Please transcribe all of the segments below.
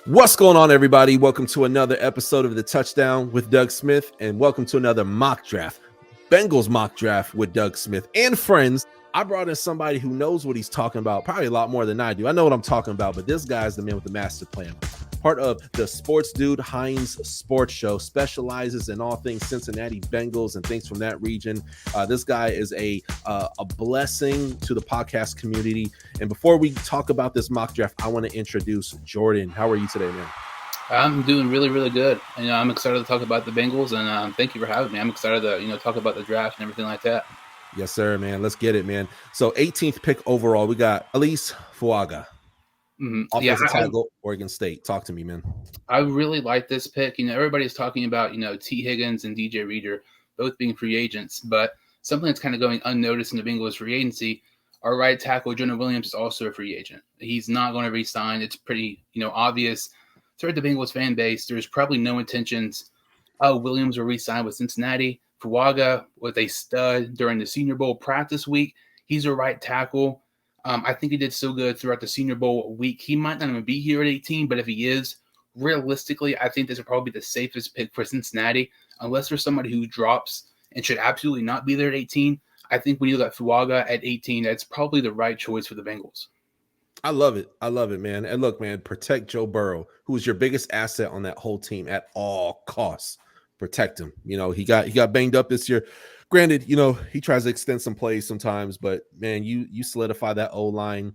What's going on, everybody? Welcome to another episode of the Touchdown with Doug Smith, and welcome to another mock draft, Bengals mock draft with Doug Smith and friends. I brought in somebody who knows what he's talking about, probably a lot more than I do. I know what I'm talking about, but this guy's the man with the master plan. Part of the Sports Dude Hines Sports Show, specializes in all things Cincinati Bengals and things from that region. This guy is a blessing to the podcast community. And before we talk about this mock draft, I want to introduce Jordan. How are you today, man? I'm doing really, really good. And, I'm excited to talk about the Bengals, and thank you for having me. I'm excited to, talk about the draft and everything like that. Yes, sir, man. Let's get it, man. So 18th pick overall, we got Elise Fuaga. Offensive tackle, Oregon State. Talk to me, man. I really like this pick. Everybody's talking about, T. Higgins and DJ Reader both being free agents, but something that's kind of going unnoticed in the Bengals free agency, our right tackle, Jonah Williams, is also a free agent. He's not going to re-sign. It's pretty, obvious. Throughout the Bengals fan base, there's probably no intentions. Williams will re-sign with Cincinnati. Fuaga was a stud during the Senior Bowl practice week. He's a right tackle. I think he did so good throughout the Senior Bowl week. He might not even be here at 18, but if he is, realistically, I think this would probably be the safest pick for Cincinnati, unless there's somebody who drops and should absolutely not be there at 18. I think when you look at Fuaga at 18, that's probably the right choice for the Bengals. I love it. I love it, man. And look, man, protect Joe Burrow, who is your biggest asset on that whole team at all costs. Protect him. He got banged up this year. Granted, he tries to extend some plays sometimes, but man, you solidify that O-line,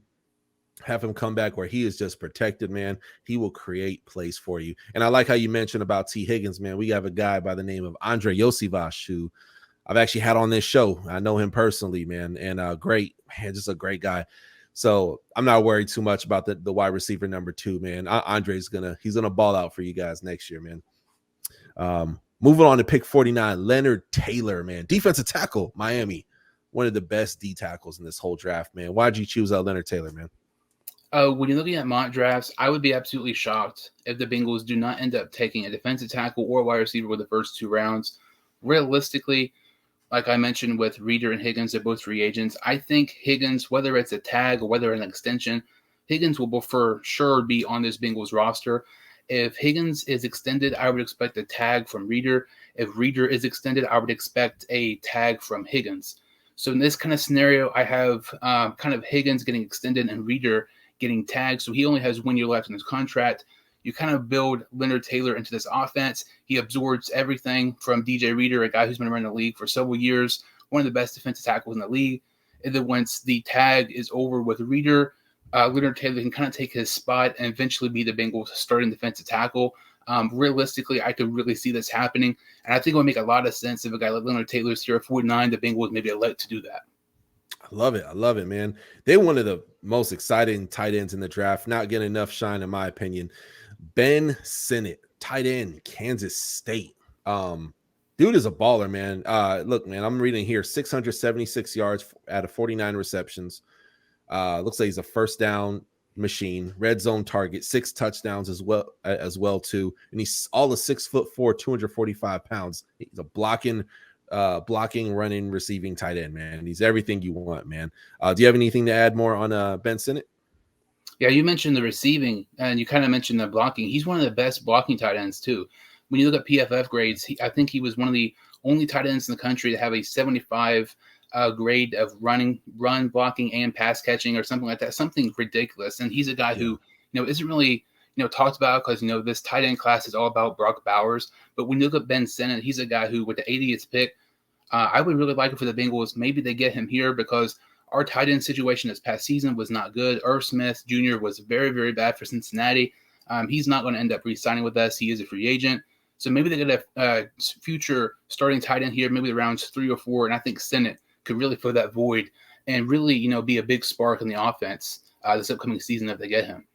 have him come back where he is just protected, man. He will create plays for you. And I like how you mentioned about T. Higgins, man. We have a guy by the name of Andre Yosivas, who I've actually had on this show. I know him personally, man, and just a great guy. So I'm not worried too much about the wide receiver number 2, man. Andre's he's gonna ball out for you guys next year, man. Moving on to pick 49, Leonard Taylor, man. Defensive tackle, Miami. One of the best D tackles in this whole draft, man. Why'd you choose Leonard Taylor, man? When you're looking at mock drafts, I would be absolutely shocked if the Bengals do not end up taking a defensive tackle or wide receiver with the first 2 rounds. Realistically, like I mentioned with Reader and Higgins, they're both free agents. I think Higgins, whether it's a tag or whether it's an extension, Higgins will for sure be on this Bengals roster. If Higgins is extended, I would expect a tag from Reader. If Reader is extended, I would expect a tag from Higgins. So in this kind of scenario, I have kind of Higgins getting extended and Reader getting tagged. So he only has 1 year left in his contract. You kind of build Leonard Taylor into this offense. He absorbs everything from DJ Reader, a guy who's been around the league for several years, one of the best defensive tackles in the league. And then once the tag is over with Reader, Leonard Taylor can kind of take his spot and eventually be the Bengals' starting defensive tackle. Realistically, I could really see this happening. And I think it would make a lot of sense if a guy like Leonard Taylor's here at 49, the Bengals maybe elect to do that. I love it. I love it, man. They're one of the most exciting tight ends in the draft. Not getting enough shine, in my opinion. Ben Sinnott, tight end, Kansas State. Dude is a baller, man. Look, man, I'm reading here 676 yards out of 49 receptions. Looks like he's a first down machine, red zone target, 6 touchdowns as well too. And he's all of 6'4", 245 pounds. He's a blocking, running, receiving tight end, man. He's everything you want, man. Do you have anything to add more on Ben Sinnott? Yeah, you mentioned the receiving, and you kind of mentioned the blocking. He's one of the best blocking tight ends, too. When you look at PFF grades, I think he was one of the only tight ends in the country to have a 75 grade of run blocking and pass catching or something like that, something ridiculous. And he's a guy who, isn't really, talked about because, this tight end class is all about Brock Bowers. But when you look at Ben Sinnott, he's a guy who, with the 80th pick, I would really like it for the Bengals. Maybe they get him here because our tight end situation this past season was not good. Irv Smith Jr. was very, very bad for Cincinnati. He's not going to end up re-signing with us. He is a free agent. So maybe they get a future starting tight end here, maybe rounds 3 or 4. And I think Sinnott could really fill that void and really, be a big spark in the offense this upcoming season if they get him.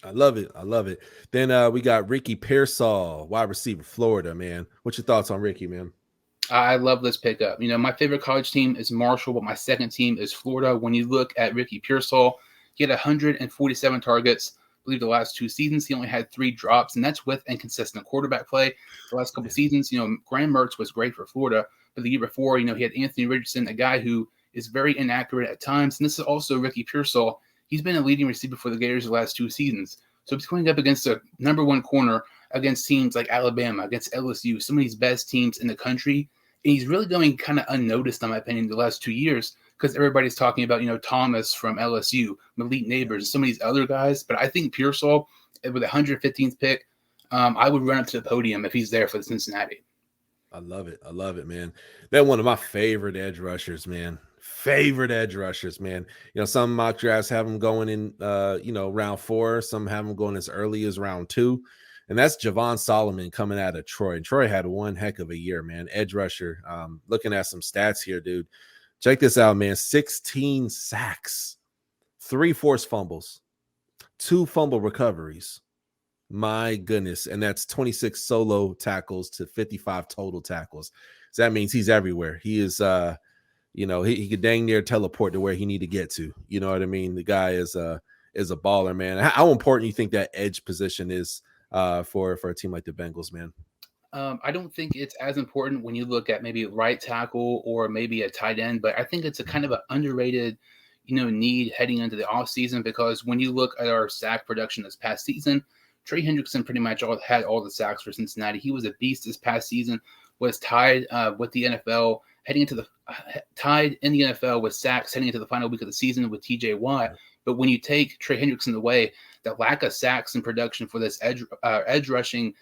I love it. I love it. Then we got Ricky Pearsall, wide receiver, Florida, man. What's your thoughts on Ricky, man? I love this pickup. My favorite college team is Marshall, but my second team is Florida. When you look at Ricky Pearsall, he had 147 targets. I believe the last 2 seasons, he only had 3 drops, and that's with inconsistent quarterback play. The last couple of seasons, Graham Mertz was great for Florida, but the year before, he had Anthony Richardson, a guy who is very inaccurate at times. And this is also Ricky Pearsall. He's been a leading receiver for the Gators the last 2 seasons. So he's going up against a number one corner against teams like Alabama, against LSU, some of these best teams in the country. And he's really going kind of unnoticed, in my opinion, the last 2 years because everybody's talking about, Thomas from LSU, Malik Neighbors, some of these other guys. But I think Pearsall, with the 115th pick, I would run up to the podium if he's there for the Cincinnati. I love it. I love it, man. They're one of my favorite edge rushers, man. Favorite edge rushers, man. Some mock drafts have them going in, round 4. Some have them going as early as round 2. And that's Javon Solomon coming out of Troy. And Troy had one heck of a year, man. Edge rusher. Looking at some stats here, dude. Check this out, man. 16 sacks, 3 forced fumbles, 2 fumble recoveries. My goodness. And that's 26 solo tackles to 55 total tackles. So that means he's everywhere. He is, he could dang near teleport to where he need to get to. You know what I mean? The guy is a baller, man. How important do you think that edge position is for a team like the Bengals, man? I don't think it's as important when you look at maybe right tackle or maybe a tight end, but I think it's a kind of an underrated, need heading into the offseason because when you look at our sack production this past season, Trey Hendrickson pretty much had all the sacks for Cincinnati. He was a beast this past season, was tied with the NFL heading into tied in the NFL with sacks heading into the final week of the season with TJ Watt. But when you take Trey Hendrickson away, the lack of sacks and production for this edge rushing,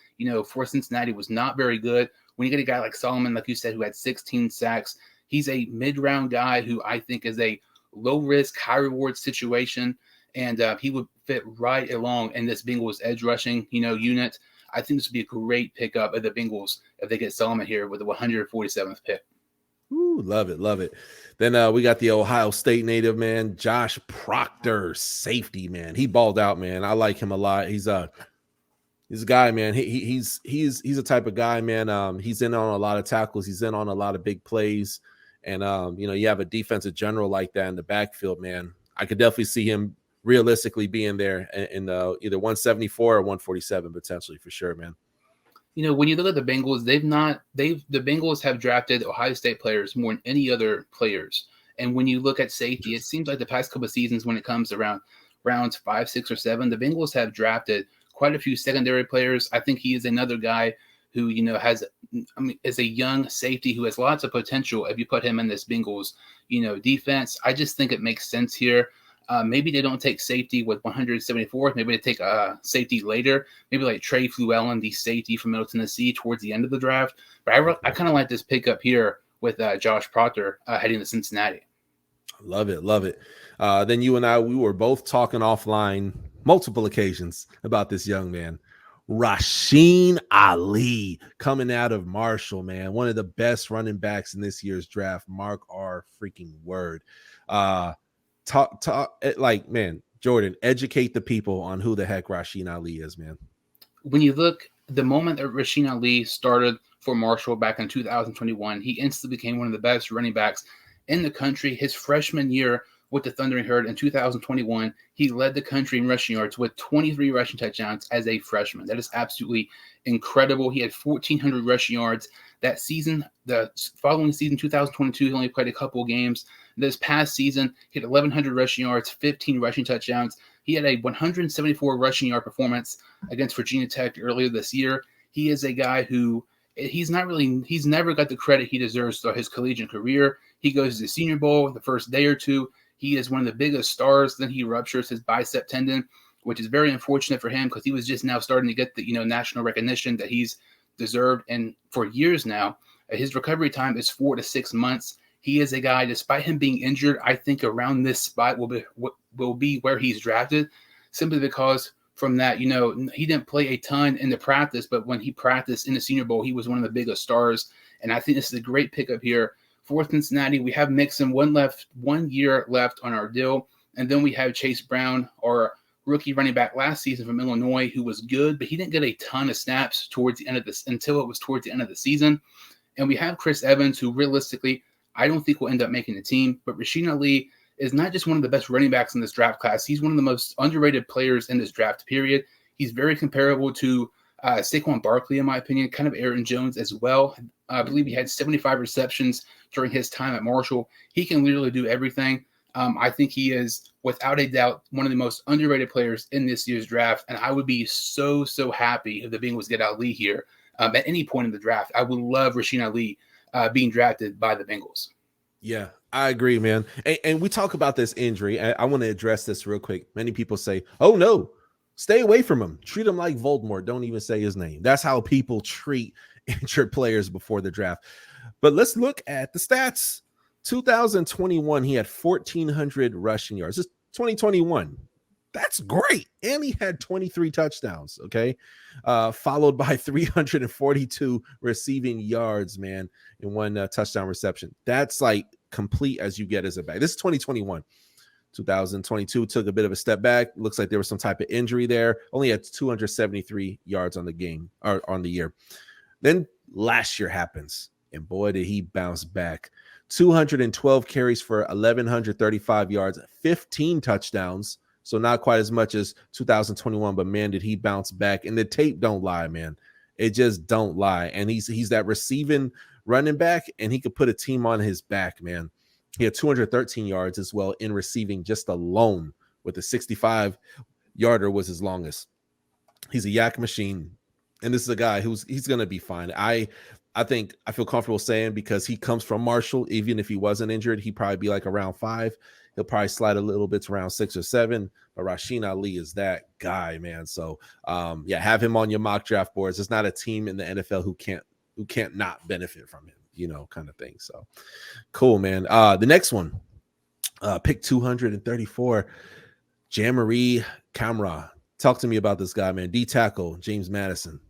for Cincinnati was not very good. When you get a guy like Solomon, like you said, who had 16 sacks, he's a mid-round guy who I think is a low-risk, high-reward situation, and he would fit right along in this Bengals edge rushing, unit. I think this would be a great pickup of the Bengals if they get Solomon here with the 147th pick. Ooh, love it, love it. Then we got the Ohio State native, man, Josh Proctor, safety, man. He balled out, man. I like him a lot. He's a guy, man. He's a type of guy, man. He's in on a lot of tackles. He's in on a lot of big plays. And you have a defensive general like that in the backfield, man. I could definitely see him realistically being there in either 174 or 147 potentially for sure, man. When you look at the Bengals, the Bengals have drafted Ohio State players more than any other players. And when you look at safety, it seems like the past couple of seasons when it comes around rounds 5, 6, or 7, the Bengals have drafted quite a few secondary players. I think he is another guy who, is a young safety who has lots of potential if you put him in this Bengals, defense. I just think it makes sense here. Maybe they don't take safety with 174th. Maybe they take safety later. Maybe like Trey Fluellen, the safety from Middle Tennessee, towards the end of the draft. But I kind of like this pickup here with Josh Proctor heading to Cincinnati. Love it, love it. Then you and I, we were both talking offline multiple occasions about this young man, Rasheen Ali, coming out of Marshall, man. One of the best running backs in this year's draft. Mark our freaking word. Talk like, man, Jordan, educate the people on who the heck Rasheen Ali is, man. When you look, the moment that Rasheen Ali started for Marshall back in 2021, he instantly became one of the best running backs in the country. His freshman year with the Thundering Herd in 2021, he led the country in rushing yards with 23 rushing touchdowns as a freshman. That is absolutely incredible. He had 1,400 rushing yards that season. The following season, 2022, he only played a couple of games. This past season, he had 1,100 rushing yards, 15 rushing touchdowns. He had a 174 rushing yard performance against Virginia Tech earlier this year. He is a guy who he's never got the credit he deserves throughout his collegiate career. He goes to the Senior Bowl the first day or two. He is one of the biggest stars. Then he ruptures his bicep tendon, which is very unfortunate for him because he was just now starting to get the national recognition that he's deserved. And for years now, his recovery time is 4 to 6 months. He is a guy, despite him being injured, I think around this spot will be where he's drafted, simply because from that, he didn't play a ton in the practice, but when he practiced in the Senior Bowl, he was one of the biggest stars. And I think this is a great pickup here for Cincinnati. We have Mixon, 1 year left on our deal. And then we have Chase Brown, our rookie running back last season from Illinois, who was good, but he didn't get a ton of snaps until it was towards the end of the season. And we have Chris Evans, who realistically, I don't think will end up making the team. But Rasheen Ali is not just one of the best running backs in this draft class. He's one of the most underrated players in this draft period. He's very comparable to Saquon Barkley, in my opinion, kind of Aaron Jones as well. I believe he had 75 receptions during his time at Marshall. He can literally do everything. I think he is, without a doubt, one of the most underrated players in this year's draft. And I would be so happy if the Bengals get Ali here at any point in the draft. I would love Rasheen Ali being drafted by the Bengals. Yeah, I agree, man. And we talk about this injury. I want to address this real quick. Many people say, "Oh no, stay away from him. Treat him like Voldemort. Don't even say his name." That's how people treat injured players before the draft. But let's look at the stats. 2021, he had 1,400 rushing yards. Just 2021. That's great. And he had 23 touchdowns. Okay. Followed by 342 receiving yards, man, in one touchdown reception. That's like complete as you get as a back. This is 2021. 2022 took a bit of a step back. Looks like there was some type of injury there. Only had 273 yards on the game or on the year. Then last year happens, and boy, did he bounce back. 212 carries for 1,135 yards, 15 touchdowns. So not quite as much as 2021, but man, did he bounce back. And the tape don't lie, man. It just don't lie. And he's that receiving running back, and he could put a team on his back, man. He had 213 yards as well in receiving just alone, with the 65-yarder was his longest. He's a yak machine. And this is a guy he's going to be fine. I think I feel comfortable saying, because he comes from Marshall, even if he wasn't injured, he'd probably be like around 5. He'll probably slide a little bit to around 6 or 7. But Rasheen Ali is that guy, man. So yeah, have him on your mock draft boards. There's not a team in the NFL who can't not benefit from him, kind of thing. So cool, man. The next one, pick 234, Jamari Camara. Talk to me about this guy, man. D tackle, James Madison.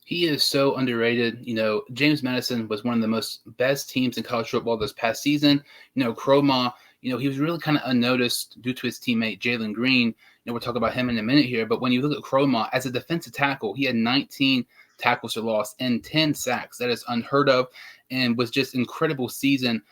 He is so underrated. James Madison was one of the most best teams in college football this past season. Crowmaw, he was really kind of unnoticed due to his teammate Jalen Green. We'll talk about him in a minute here. But when you look at Crowmaw as a defensive tackle, he had 19 tackles for loss and 10 sacks. That is unheard of, and was just incredible season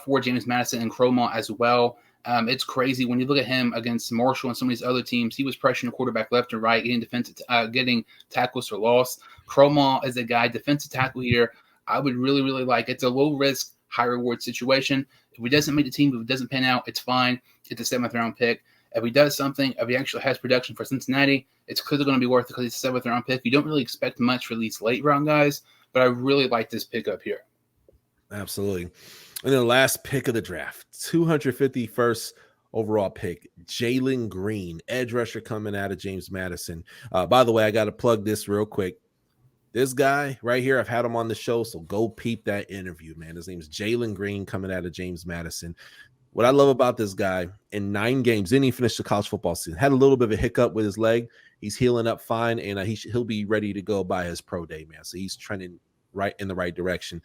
for James Madison and Crowmaw as well. It's crazy when you look at him against Marshall and some of these other teams. He was pressuring the quarterback left and right, getting tackles for loss. Crowmaw is a guy, defensive tackle here. I would really, really like. It's a low risk, high reward situation. If he doesn't make the team, if it doesn't pan out, it's fine. It's a 7th round pick. If he does something, if he actually has production for Cincinnati, it's clearly going to be worth it because he's a 7th round pick. You don't really expect much for these late round guys, but I really like this pick up here. Absolutely. And then the last pick of the draft, 251st overall pick, Jalen Green, edge rusher coming out of James Madison. By the way, I got to plug this real quick. This guy right here, I've had him on the show, so go peep that interview, man. His name is Jalen Green, coming out of James Madison. What I love about this guy, in 9 games, didn't even finish the college football season, had a little bit of a hiccup with his leg. He's healing up fine, and he'll be ready to go by his pro day, man. So he's trending right in the right direction.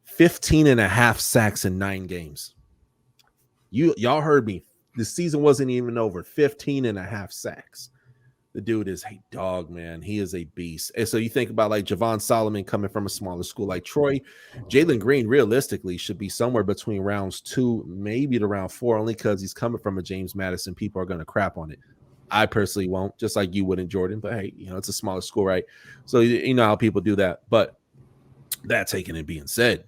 15 and a half sacks in 9 games. Y'all heard me. The season wasn't even over. 15 and a half sacks. The dude is a dog, man. He is a beast. And so you think about like Javon Solomon coming from a smaller school like Troy. Jalen Green realistically should be somewhere between rounds 2, maybe to round 4, only because he's coming from a James Madison. People are going to crap on it. I personally won't, just like you wouldn't, Jordan. But hey, it's a smaller school, right? So you know how people do that. But that taken and being said,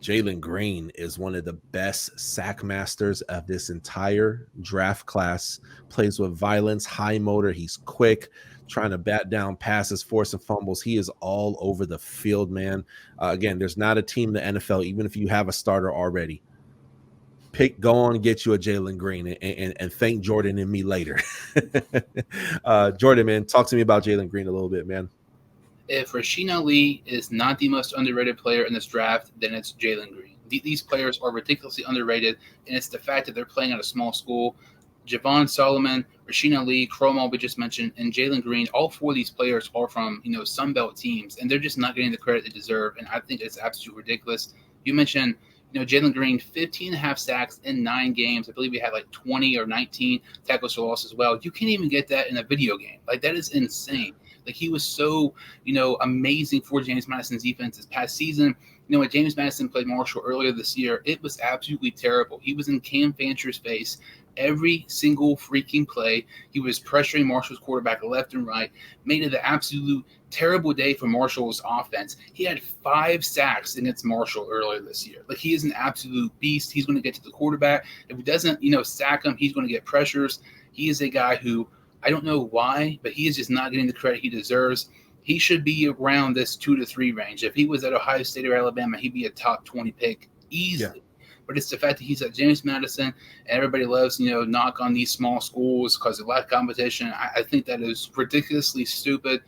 Jalen Green is one of the best sack masters of this entire draft class. Plays with violence, high motor. He's quick, trying to bat down passes, forcing fumbles. He is all over the field, man. Again, there's not a team in the NFL, even if you have a starter already. Go on and get you a Jalen Green and thank Jordan and me later. Jordan, man, talk to me about Jalen Green a little bit, man. If Rasheen Ali is not the most underrated player in this draft, then it's Jalen Green. These players are ridiculously underrated, and it's the fact that they're playing at a small school. Javon Solomon, Rasheen Ali, Crowmaw we just mentioned, and Jalen Green, all 4 of these players are from Sun Belt teams, and they're just not getting the credit they deserve, and I think it's absolutely ridiculous. You mentioned Jalen Green, 15 and a half sacks in 9 games. I believe he had like 20 or 19 tackles for loss as well. You can't even get that in a video game. Like, that is insane. Like, he was so, amazing for James Madison's defense this past season. When James Madison played Marshall earlier this year, it was absolutely terrible. He was in Cam Fancher's face every single freaking play. He was pressuring Marshall's quarterback left and right, made it an absolute terrible day for Marshall's offense. He had 5 sacks against Marshall earlier this year. Like, he is an absolute beast. He's going to get to the quarterback. If he doesn't, sack him, he's going to get pressures. He is a guy who, I don't know why, but he is just not getting the credit he deserves. He should be around this 2 to 3 range. If he was at Ohio State or Alabama, he'd be a top 20 pick easily. Yeah. But it's the fact that he's at James Madison, and everybody loves, knock on these small schools because of lack of competition. I think that is ridiculously stupid.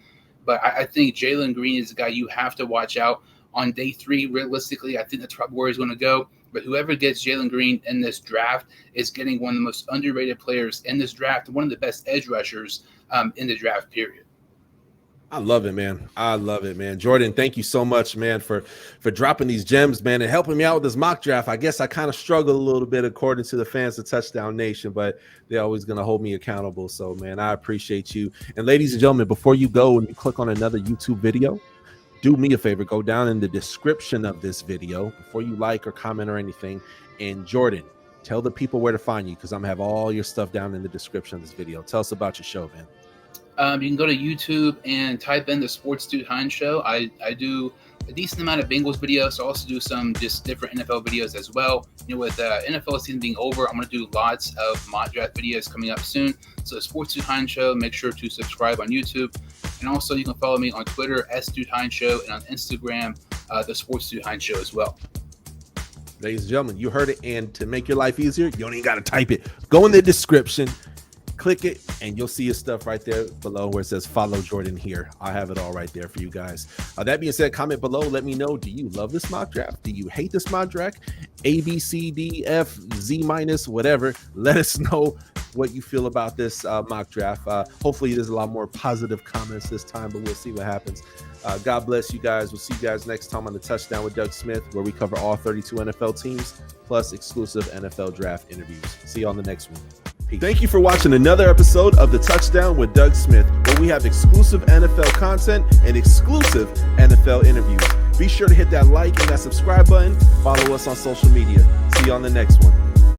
But I think Jalen Green is a guy you have to watch out on day 3. Realistically, I think that's probably where he's going to go. But whoever gets Jalen Green in this draft is getting one of the most underrated players in this draft, one of the best edge rushers in the draft period. I love it, man. I love it, man. Jordan, thank you so much, man, for dropping these gems, man, and helping me out with this mock draft. I guess I kind of struggled a little bit according to the fans of Touchdown Nation, but they're always going to hold me accountable. So, man, I appreciate you. And ladies and gentlemen, before you go and you click on another YouTube video, do me a favor, go down in the description of this video before you like or comment or anything. And Jordan, tell the people where to find you, because I'm going to have all your stuff down in the description of this video. Tell us about your show, man. You can go to YouTube and type in the Sports Dude Hines Show. I do a decent amount of Bengals videos. So I also do some just different NFL videos as well. With NFL season being over, I'm going to do lots of mock draft videos coming up soon. So the Sports Dude Hines Show, make sure to subscribe on YouTube. And also you can follow me on Twitter, @Dude Hines Show, and on Instagram, the Sports Dude Hines Show as well. Ladies and gentlemen, you heard it. And to make your life easier, you don't even got to type it. Go in the description. Click it, and you'll see his stuff right there below where it says follow Jordan here. I have it all right there for you guys. That being said, comment below. Let me know, do you love this mock draft? Do you hate this mock draft? A, B, C, D, F, Z minus, whatever. Let us know what you feel about this mock draft. Hopefully there's a lot more positive comments this time, but we'll see what happens. God bless you guys. We'll see you guys next time on the Touchdown with Doug Smith, where we cover all 32 NFL teams plus exclusive NFL draft interviews. See you on the next one. Peace. Thank you for watching another episode of the Touchdown with Doug Smith, where we have exclusive NFL content and exclusive NFL interviews. Be sure to hit that like and that subscribe button. Follow us on social media. See you on the next one.